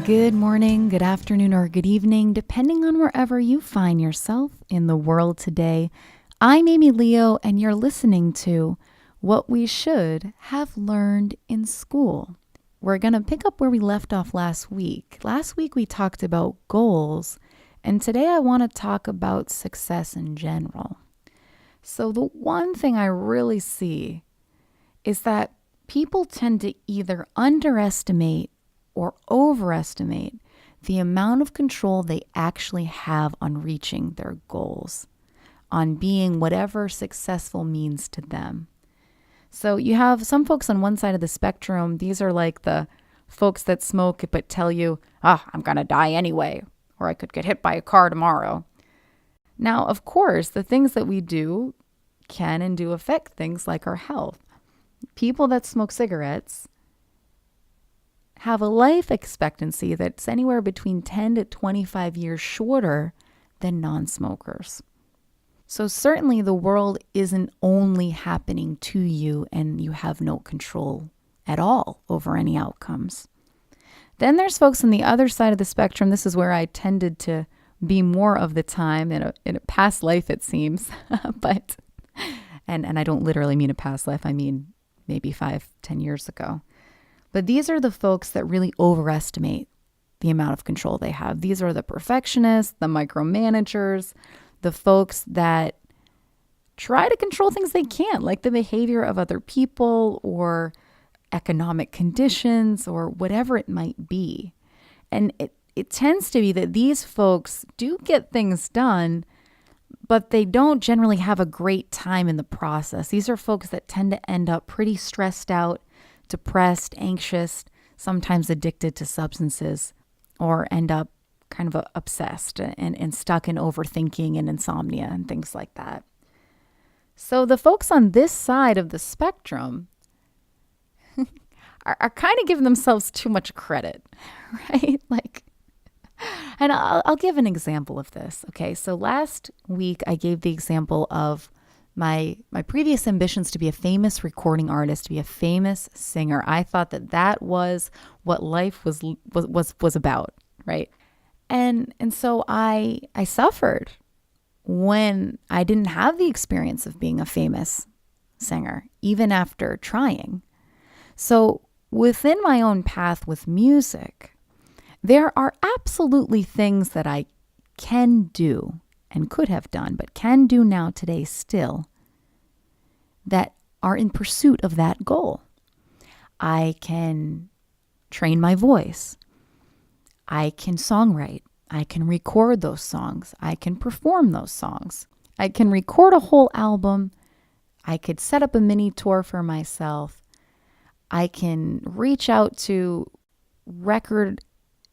Good morning, good afternoon, or good evening, depending on wherever you find yourself in the world today. I'm Amy Leo, and you're listening to What We Should Have Learned in School. We're going to pick up where we left off last week. Last week, we talked about goals, and today I want to talk about success in general. So, the one thing I really see is that people tend to either underestimate or overestimate the amount of control they actually have on reaching their goals, on being whatever successful means to them. So you have some folks on one side of the spectrum. These are like the folks that smoke but tell you, I'm going to die anyway, or I could get hit by a car tomorrow. Now, of course, the things that we do can and do affect things like our health. People that smoke cigarettes have a life expectancy that's anywhere between 10 to 25 years shorter than non-smokers. So certainly the world isn't only happening to you and you have no control at all over any outcomes. Then there's folks on the other side of the spectrum. This is where I tended to be more of the time in a past life, it seems. But I don't literally mean a past life. I mean maybe 5-10 years ago. But these are the folks that really overestimate the amount of control they have. These are the perfectionists, the micromanagers, the folks that try to control things they can't, like the behavior of other people or economic conditions or whatever it might be. And it tends to be that these folks do get things done, but they don't generally have a great time in the process. These are folks that tend to end up pretty stressed out, depressed, anxious, sometimes addicted to substances, or end up kind of obsessed and stuck in overthinking and insomnia and things like that. So the folks on this side of the spectrum are kind of giving themselves too much credit, right? And I'll give an example of this. Okay, so last week I gave the example of my previous ambitions to be a famous recording artist, to be a famous singer. I thought that was what life was about, right? And so I suffered when I didn't have the experience of being a famous singer, even after trying. So within my own path with music, there are absolutely things that I can do and could have done, but can do now today still, that are in pursuit of that goal. I can train my voice. I can songwrite. I can record those songs. I can perform those songs. I can record a whole album. I could set up a mini tour for myself. I can reach out to record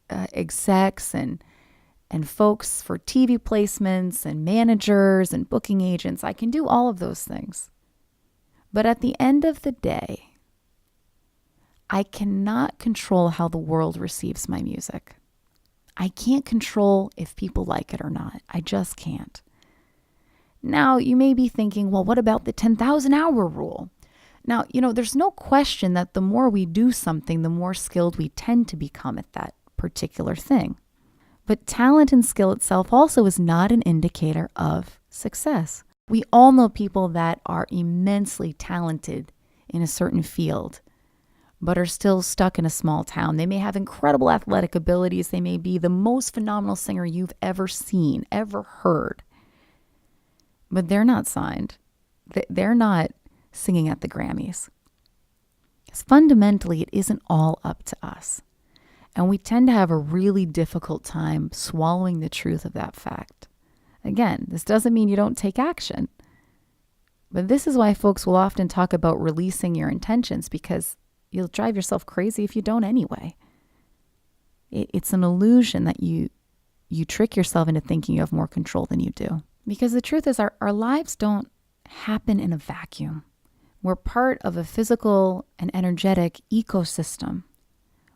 execs and folks for TV placements and managers and booking agents. I can do all of those things. But at the end of the day, I cannot control how the world receives my music. I can't control if people like it or not. I just can't. Now, you may be thinking, well, what about the 10,000 hour rule? Now, there's no question that the more we do something, the more skilled we tend to become at that particular thing. But talent and skill itself also is not an indicator of success. We all know people that are immensely talented in a certain field, but are still stuck in a small town. They may have incredible athletic abilities. They may be the most phenomenal singer you've ever seen, ever heard. But they're not signed. They're not singing at the Grammys. Because fundamentally, it isn't all up to us. And we tend to have a really difficult time swallowing the truth of that fact. Again, this doesn't mean you don't take action. But this is why folks will often talk about releasing your intentions, because you'll drive yourself crazy if you don't anyway. It's an illusion that you trick yourself into thinking you have more control than you do. Because the truth is our lives don't happen in a vacuum. We're part of a physical and energetic ecosystem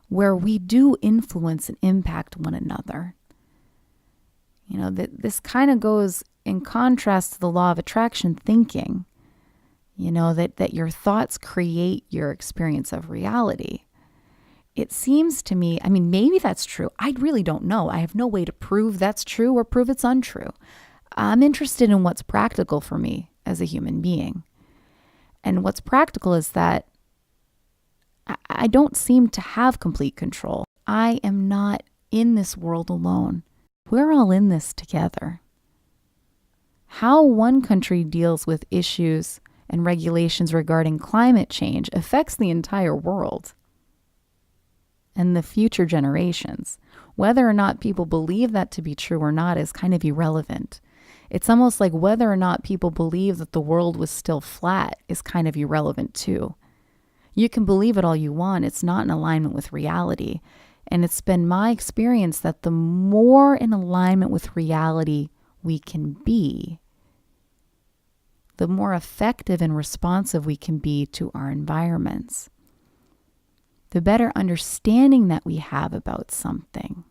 where we do influence and impact one another. This kind of goes in contrast to the law of attraction thinking, that your thoughts create your experience of reality. it seems to me, I mean, maybe that's true. I really don't know. I have no way to prove that's true or prove it's untrue. I'm interested in what's practical for me as a human being. And what's practical is that I don't seem to have complete control. I am not in this world alone. We're all in this together. How one country deals with issues and regulations regarding climate change affects the entire world and the future generations. Whether or not people believe that to be true or not is kind of irrelevant. It's almost like whether or not people believe that the world was still flat is kind of irrelevant too. You can believe it all you want. It's not in alignment with reality. And it's been my experience that the more in alignment with reality we can be, the more effective and responsive we can be to our environments. The better understanding that we have about something,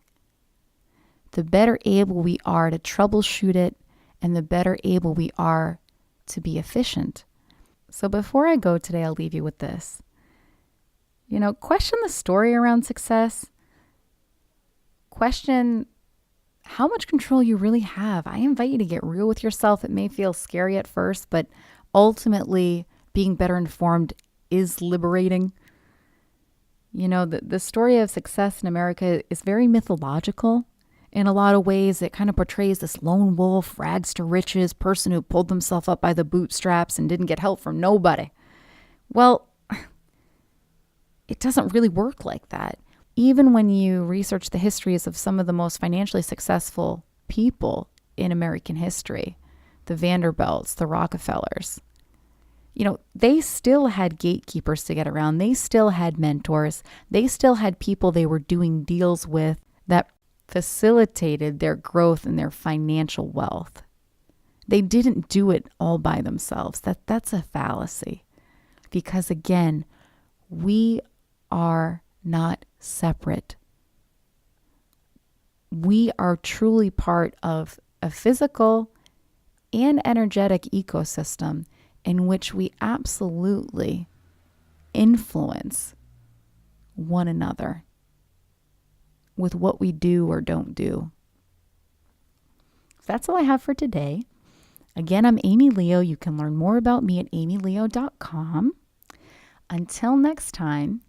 the better able we are to troubleshoot it, and the better able we are to be efficient. So before I go today, I'll leave you with this. Question the story around success. Question how much control you really have. I invite you to get real with yourself. It may feel scary at first, but ultimately being better informed is liberating. The story of success in America is very mythological. In a lot of ways, it kind of portrays this lone wolf, rags to riches person who pulled himself up by the bootstraps and didn't get help from nobody. Well, it doesn't really work like that. Even when you research the histories of some of the most financially successful people in American history, the Vanderbilts, the Rockefellers, they still had gatekeepers to get around. They still had mentors. They still had people they were doing deals with that facilitated their growth and their financial wealth. They didn't do it all by themselves. That's a fallacy. Because again, we are not separate. We are truly part of a physical and energetic ecosystem in which we absolutely influence one another with what we do or don't do. That's all I have for today. Again, I'm Amy Leo. You can learn more about me at amyleo.com. Until next time,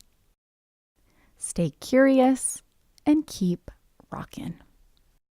stay curious and keep rockin'.